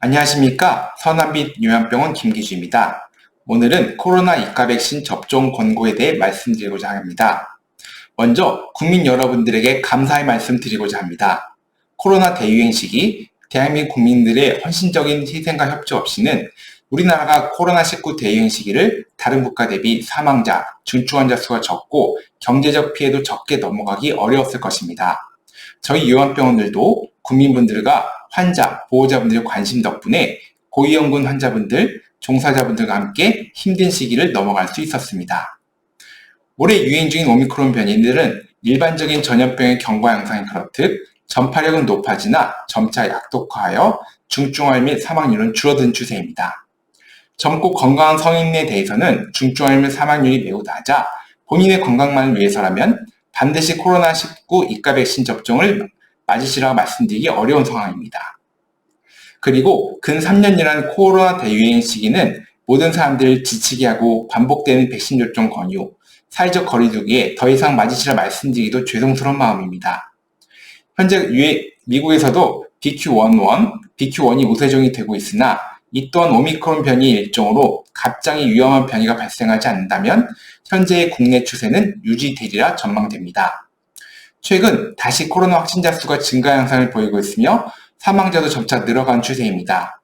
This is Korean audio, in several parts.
안녕하십니까. 서남빛 요양병원 김기주입니다. 오늘은 코로나 이가 백신 접종 권고에 대해 말씀드리고자 합니다. 먼저 국민 여러분들에게 감사의 말씀 드리고자 합니다. 코로나 대유행 시기 대한민국 국민들의 헌신적인 희생과 협조 없이는 우리나라가 코로나19 대유행 시기를 다른 국가 대비 사망자, 중증 환자 수가 적고 경제적 피해도 적게 넘어가기 어려웠을 것입니다. 저희 요양병원들도 국민분들과 환자, 보호자분들의 관심 덕분에 고위험군 환자분들, 종사자분들과 함께 힘든 시기를 넘어갈 수 있었습니다. 올해 유행 중인 오미크론 변이들은 일반적인 전염병의 경과 양상이 그렇듯 전파력은 높아지나 점차 약독화하여 중증화 및 사망률은 줄어든 추세입니다. 젊고 건강한 성인에 대해서는 중증화 및 사망률이 매우 낮아 본인의 건강만을 위해서라면 반드시 코로나19 이가 백신 접종을 맞으시라고 말씀드리기 어려운 상황입니다. 그리고 근 3년이라는 코로나 대유행 시기는 모든 사람들을 지치게 하고 반복되는 백신 접종 권유, 사회적 거리두기에 더 이상 맞으시라 말씀드리기도 죄송스러운 마음입니다. 현재 미국에서도 BQ.1.1, BQ.1이 우세종이 되고 있으나 이 또한 오미크론 변이 일종으로 갑자기 위험한 변이가 발생하지 않는다면 현재의 국내 추세는 유지되리라 전망됩니다. 최근 다시 코로나 확진자 수가 증가 양상을 보이고 있으며 사망자도 점차 늘어간 추세입니다.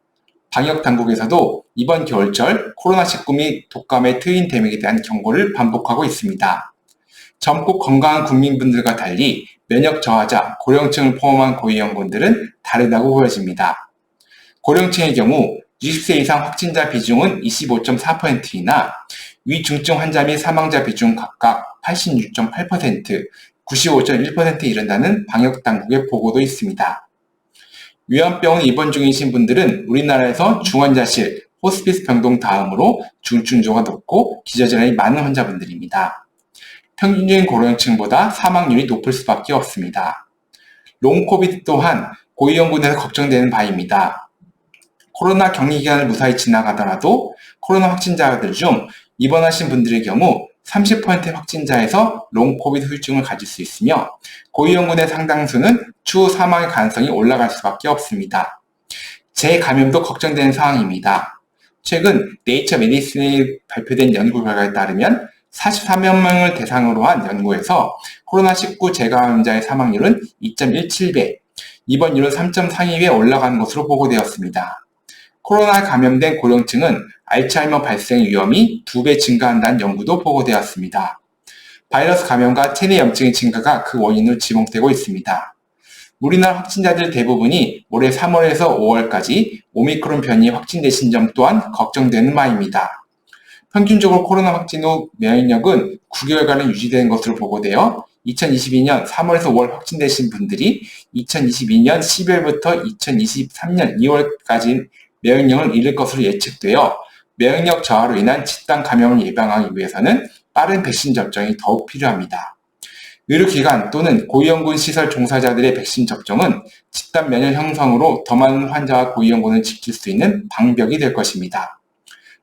방역당국에서도 이번 겨울철 코로나19 및 독감의 트윈 데믹에 대한 경고를 반복하고 있습니다. 젊고 건강한 국민분들과 달리 면역 저하자, 고령층을 포함한 고위험군들은 다르다고 보여집니다. 고령층의 경우 60세 이상 확진자 비중은 25.4%이나 위중증 환자 및 사망자 비중 각각 86.8%, 95.1%에 이른다는 방역당국의 보고도 있습니다. 요양병원 입원 중이신 분들은 우리나라에서 중환자실, 호스피스 병동 다음으로 중증도가 높고 기저질환이 많은 환자분들입니다. 평균적인 고령층보다 사망률이 높을 수밖에 없습니다. 롱코비드 또한 고위험군에서 걱정되는 바입니다. 코로나 격리기간을 무사히 지나가더라도 코로나 확진자들 중 입원하신 분들의 경우 30%의 확진자에서 롱코비드 후유증을 가질 수 있으며 고위험군의 상당수는 추후 사망의 가능성이 올라갈 수밖에 없습니다. 재감염도 걱정되는 상황입니다. 최근 네이처 메디슨에 발표된 연구 결과에 따르면 44만 명을 대상으로 한 연구에서 코로나19 재감염자의 사망률은 2.17배, 입원율은 3.42배 올라가는 것으로 보고되었습니다. 코로나에 감염된 고령층은 알츠하이머 발생 위험이 2배 증가한다는 연구도 보고되었습니다. 바이러스 감염과 체내 염증의 증가가 그 원인으로 지목되고 있습니다. 우리나라 확진자들 대부분이 올해 3월에서 5월까지 오미크론 변이에 확진되신 점 또한 걱정되는 바입니다. 평균적으로 코로나 확진 후 면역력은 9개월간은 유지되는 것으로 보고되어 2022년 3월에서 5월 확진되신 분들이 2022년 12월부터 2023년 2월까지 면역력을 잃을 것으로 예측되어 면역력 저하로 인한 집단 감염을 예방하기 위해서는 빠른 백신 접종이 더욱 필요합니다. 의료기관 또는 고위험군 시설 종사자들의 백신 접종은 집단 면역 형성으로 더 많은 환자와 고위험군을 지킬 수 있는 방벽이 될 것입니다.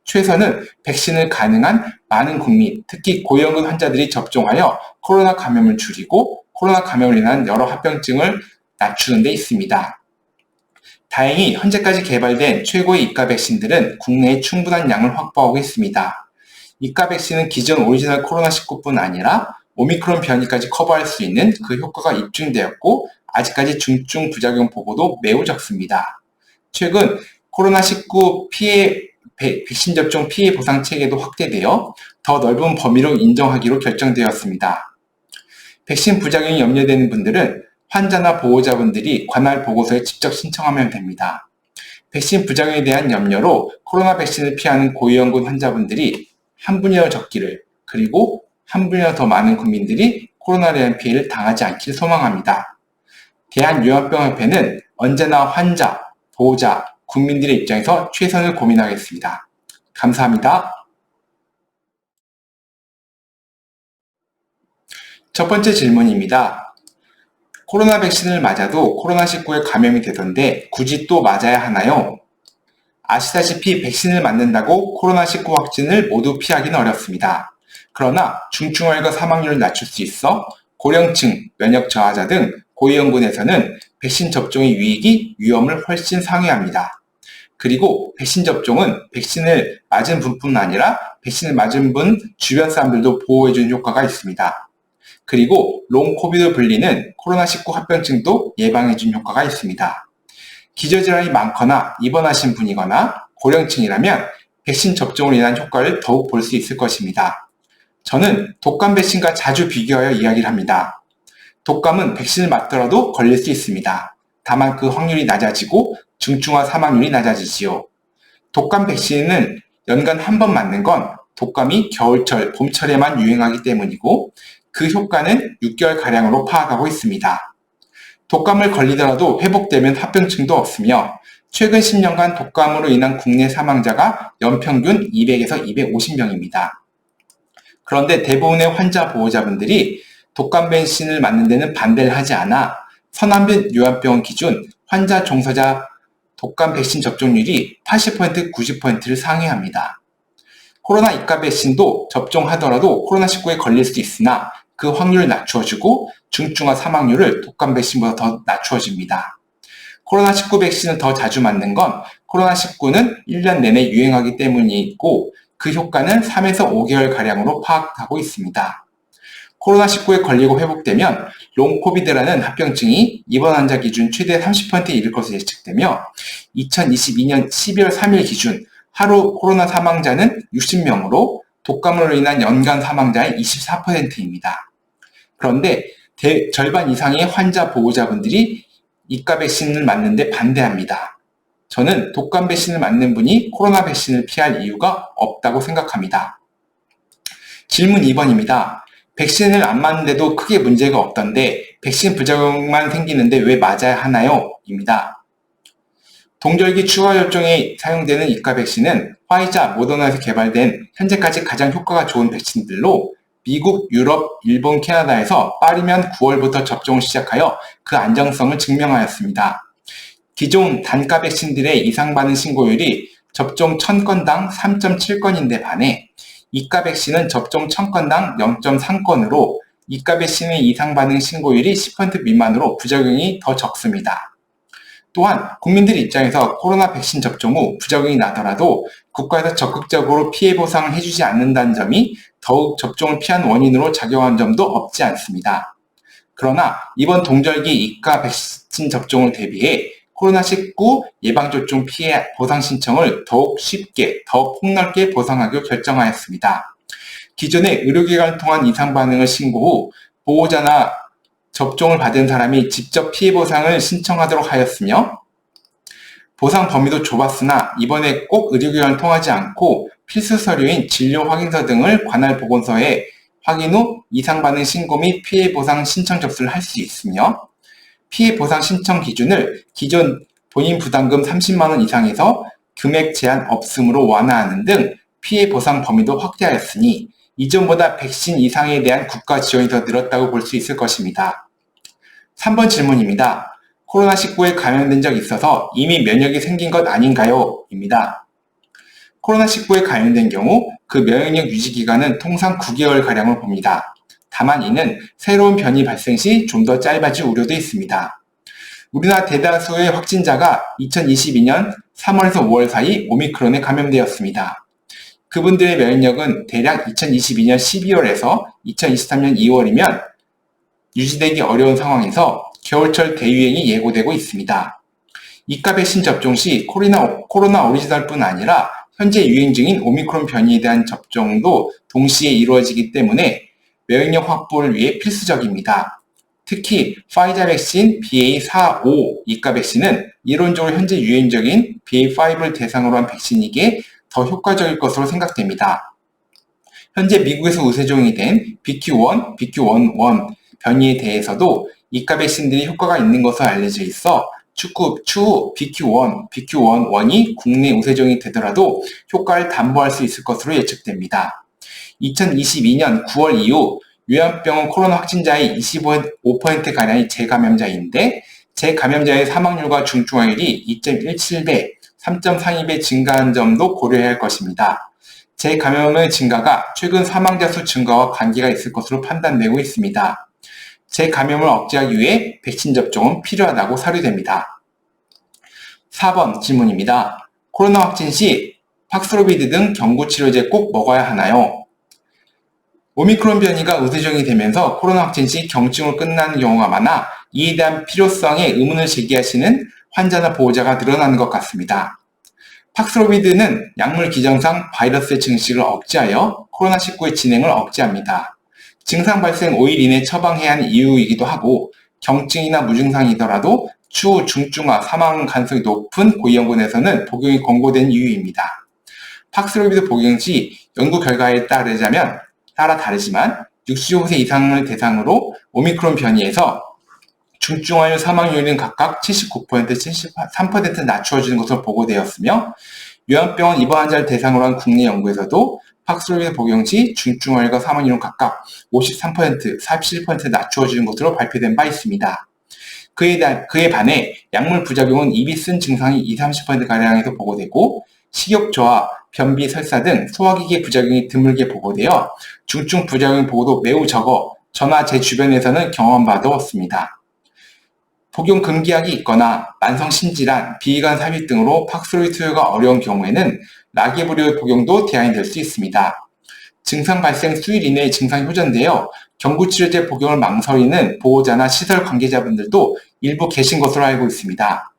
최선은 백신을 가능한 많은 국민, 특히 고위험군 환자들이 접종하여 코로나 감염을 줄이고 코로나 감염을 인한 여러 합병증을 낮추는 데 있습니다. 다행히 현재까지 개발된 최고의 이가 백신들은 국내에 충분한 양을 확보하고 있습니다. 이가 백신은 기존 오리지널 코로나19뿐 아니라 오미크론 변이까지 커버할 수 있는 그 효과가 입증되었고 아직까지 중증 부작용 보고도 매우 적습니다. 최근 코로나19 백신 접종 피해 보상 체계도 확대되어 더 넓은 범위로 인정하기로 결정되었습니다. 백신 부작용이 염려되는 분들은 환자나 보호자분들이 관할 보고서에 직접 신청하면 됩니다. 백신 부작용에 대한 염려로 코로나 백신을 피하는 고위험군 환자분들이 한 분이라도 적기를, 그리고 한 분이라도 더 많은 국민들이 코로나에 대한 피해를 당하지 않길 소망합니다. 대한요양병협회는 언제나 환자, 보호자, 국민들의 입장에서 최선을 고민하겠습니다. 감사합니다. 첫 번째 질문입니다. 코로나 백신을 맞아도 코로나19에 감염이 되던데 굳이 또 맞아야 하나요? 아시다시피 백신을 맞는다고 코로나19 확진을 모두 피하기는 어렵습니다. 그러나 중증화율과 사망률을 낮출 수 있어 고령층, 면역 저하자 등 고위험군에서는 백신 접종의 유익이 위험을 훨씬 상회합니다. 그리고 백신 접종은 백신을 맞은 분뿐 아니라 백신을 맞은 분 주변 사람들도 보호해주는 효과가 있습니다. 그리고 롱 코비드 불리는 코로나19 합병증도 예방해주는 효과가 있습니다. 기저질환이 많거나 입원하신 분이거나 고령층이라면 백신 접종으로 인한 효과를 더욱 볼 수 있을 것입니다. 저는 독감 백신과 자주 비교하여 이야기를 합니다. 독감은 백신을 맞더라도 걸릴 수 있습니다. 다만 그 확률이 낮아지고 중증화 사망률이 낮아지지요. 독감 백신은 연간 한 번 맞는 건 독감이 겨울철, 봄철에만 유행하기 때문이고 그 효과는 6개월가량으로 파악하고 있습니다. 독감을 걸리더라도 회복되면 합병증도 없으며 최근 10년간 독감으로 인한 국내 사망자가 연평균 200에서 250명입니다. 그런데 대부분의 환자 보호자분들이 독감 백신을 맞는 데는 반대를 하지 않아 서남빛 요양병원 기준 환자 종사자 독감 백신 접종률이 80%, 90%를 상회합니다. 코로나 입가 백신도 접종하더라도 코로나19에 걸릴 수 있으나 그 확률을 낮추어주고 중증화 사망률을 독감 백신보다 더 낮추어줍니다. 코로나19 백신을 더 자주 맞는 건 코로나19는 1년 내내 유행하기 때문이고 그 효과는 3에서 5개월가량으로 파악하고 있습니다. 코로나19에 걸리고 회복되면 롱코비드라는 합병증이 입원 환자 기준 최대 30%에 이를 것으로 예측되며 2022년 12월 3일 기준 하루 코로나 사망자는 60명으로 독감으로 인한 연간 사망자의 24%입니다. 그런데 절반 이상의 환자 보호자분들이 이과 백신을 맞는데 반대합니다. 저는 독감 백신을 맞는 분이 코로나 백신을 피할 이유가 없다고 생각합니다. 질문 2번입니다. 백신을 안 맞는데도 크게 문제가 없던데 백신 부작용만 생기는데 왜 맞아야 하나요? 입니다. 동절기 추가 접종에 사용되는 이과 백신은 화이자, 모더나에서 개발된 현재까지 가장 효과가 좋은 백신들로 미국, 유럽, 일본, 캐나다에서 빠르면 9월부터 접종을 시작하여 그 안정성을 증명하였습니다. 기존 단가 백신들의 이상 반응 신고율이 접종 1000건당 3.7건인데 반해 이과 백신은 접종 1000건당 0.3건으로 이과 백신의 이상 반응 신고율이 10% 미만으로 부작용이 더 적습니다. 또한 국민들 입장에서 코로나 백신 접종 후 부작용이 나더라도 국가에서 적극적으로 피해 보상을 해주지 않는다는 점이 더욱 접종을 피한 원인으로 작용한 점도 없지 않습니다. 그러나 이번 동절기 이과 백신 접종을 대비해 코로나19 예방접종 피해 보상 신청을 더욱 쉽게, 더 폭넓게 보상하기로 결정하였습니다. 기존에 의료기관을 통한 이상 반응을 신고 후 보호자나 접종을 받은 사람이 직접 피해 보상을 신청하도록 하였으며 보상 범위도 좁았으나 이번에 꼭 의료기관을 통하지 않고 필수 서류인 진료 확인서 등을 관할 보건소에 확인 후 이상 반응 신고 및 피해 보상 신청 접수를 할 수 있으며 피해 보상 신청 기준을 기존 본인 부담금 30만 원 이상에서 금액 제한 없음으로 완화하는 등 피해 보상 범위도 확대하였으니 이전보다 백신 이상에 대한 국가 지원이 더 늘었다고 볼 수 있을 것입니다. 3번 질문입니다. 코로나19에 감염된 적 있어서 이미 면역이 생긴 것 아닌가요? 입니다. 코로나19에 감염된 경우 그 면역력 유지 기간은 통상 9개월가량을 봅니다. 다만 이는 새로운 변이 발생 시 좀 더 짧아질 우려도 있습니다. 우리나라 대다수의 확진자가 2022년 3월에서 5월 사이 오미크론에 감염되었습니다. 그분들의 면역력은 대략 2022년 12월에서 2023년 2월이면 유지되기 어려운 상황에서 겨울철 대유행이 예고되고 있습니다. 이과 백신 접종 시 코로나 오리지널뿐 아니라 현재 유행 중인 오미크론 변이에 대한 접종도 동시에 이루어지기 때문에 면역력 확보를 위해 필수적입니다. 특히 파이자 백신 BA.4/5 이과 백신은 이론적으로 현재 유행적인 BA.5를 대상으로 한 백신이기에 더 효과적일 것으로 생각됩니다. 현재 미국에서 우세종이 된 BQ.1, BQ.1.1 변이에 대해서도 이과 백신들이 효과가 있는 것으로 알려져 있어 추후 BQ.1, BQ.1.1이 국내 우세종이 되더라도 효과를 담보할 수 있을 것으로 예측됩니다. 2022년 9월 이후 요양병원 코로나 확진자의 25%가량이 재감염자인데 재감염자의 사망률과 중증화율이 2.17배, 3.32배 증가한 점도 고려해야 할 것입니다. 재감염의 증가가 최근 사망자 수 증가와 관계가 있을 것으로 판단되고 있습니다. 재감염을 억제하기 위해 백신 접종은 필요하다고 사료됩니다. 4번 질문입니다. 코로나 확진 시 팍스로비드 등 경구치료제 꼭 먹어야 하나요? 오미크론 변이가 우세종이 되면서 코로나 확진 시 경증으로 끝나는 경우가 많아 이에 대한 필요성에 의문을 제기하시는 환자나 보호자가 늘어나는 것 같습니다. 팍스로비드는 약물 기전상 바이러스의 증식을 억제하여 코로나19의 진행을 억제합니다. 증상 발생 5일 이내 처방해야 하는 이유이기도 하고 경증이나 무증상이더라도 추후 중증화, 사망 가능성이 높은 고위험군에서는 복용이 권고된 이유입니다. 팍스로비드 복용 시 연구 결과에 따라 다르지만 65세 이상을 대상으로 오미크론 변이에서 중증화율, 사망률은 각각 79%, 73% 낮추어지는 것으로 보고되었으며 요양병원 입원 환자를 대상으로 한 국내 연구에서도 팍스로비드 복용 시 중증화율과 사망률은 각각 53%, 47% 낮추어지는 것으로 발표된 바 있습니다. 그에 반해 약물 부작용은 입이 쓴 증상이 20-30%가량에서 보고되고 식욕 저하, 변비, 설사 등 소화기계 부작용이 드물게 보고되어 중증 부작용 보고도 매우 적어 저나 제 주변에서는 경험바도 없습니다. 복용 금기약이 있거나 만성 신질환, 비위관 삽입 등으로 팍스로비드 투여가 어려운 경우에는 라게브리오의 복용도 대안이 될 수 있습니다. 증상 발생 수일 이내에 증상이 호전되어 경구치료제 복용을 망설이는 보호자나 시설 관계자분들도 일부 계신 것으로 알고 있습니다.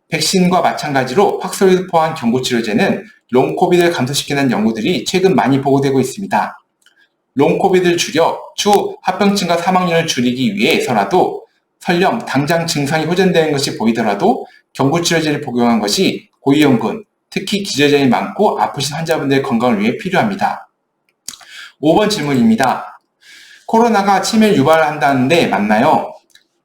백신과 마찬가지로 팍스로비드 포함 경구치료제는 롱코비드를 감소시키는 연구들이 최근 많이 보고되고 있습니다. 롱코비드를 줄여 추후 합병증과 사망률을 줄이기 위해서라도 설령 당장 증상이 호전되는 것이 보이더라도 경구치료제를 복용한 것이 고위험군, 특히 기저점이 많고 아프신 환자분들의 건강을 위해 필요합니다. 5번 질문입니다. 코로나가 치매를 유발한다는데 맞나요?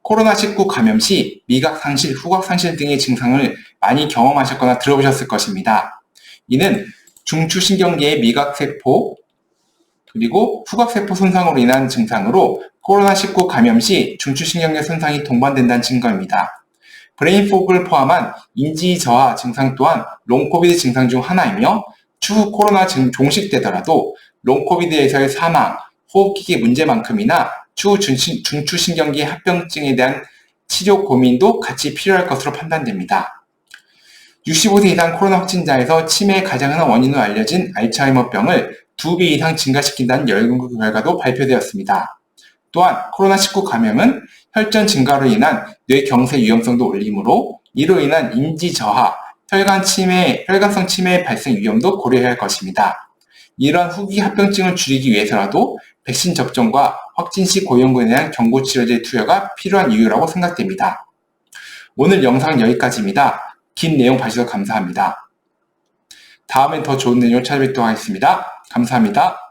코로나19 감염 시 미각 상실, 후각 상실 등의 증상을 많이 경험하셨거나 들어보셨을 것입니다. 이는 중추신경계의 미각세포 그리고 후각세포 손상으로 인한 증상으로 코로나19 감염 시 중추신경계 손상이 동반된다는 증거입니다. 브레인포그를 포함한 인지 저하 증상 또한 롱코비드 증상 중 하나이며 추후 코로나 종식되더라도 롱코비드에서의 사망, 호흡기계 문제만큼이나 추후 중추신경계 합병증에 대한 치료 고민도 같이 필요할 것으로 판단됩니다. 65세 이상 코로나 확진자에서 치매의 가장 흔한 원인으로 알려진 알츠하이머병을 2배 이상 증가시킨다는 연구 결과도 발표되었습니다. 또한 코로나19 감염은 혈전 증가로 인한 뇌경색 위험성도 올리므로 이로 인한 인지 저하, 혈관성 치매의 발생 위험도 고려해야 할 것입니다. 이러한 후기 합병증을 줄이기 위해서라도 백신 접종과 확진 시 고위험군에 대한 경구치료제 투여가 필요한 이유라고 생각됩니다. 오늘 영상은 여기까지입니다. 긴 내용 봐주셔서 감사합니다. 다음엔 더 좋은 내용을 찾아뵙도록 하겠습니다. 감사합니다.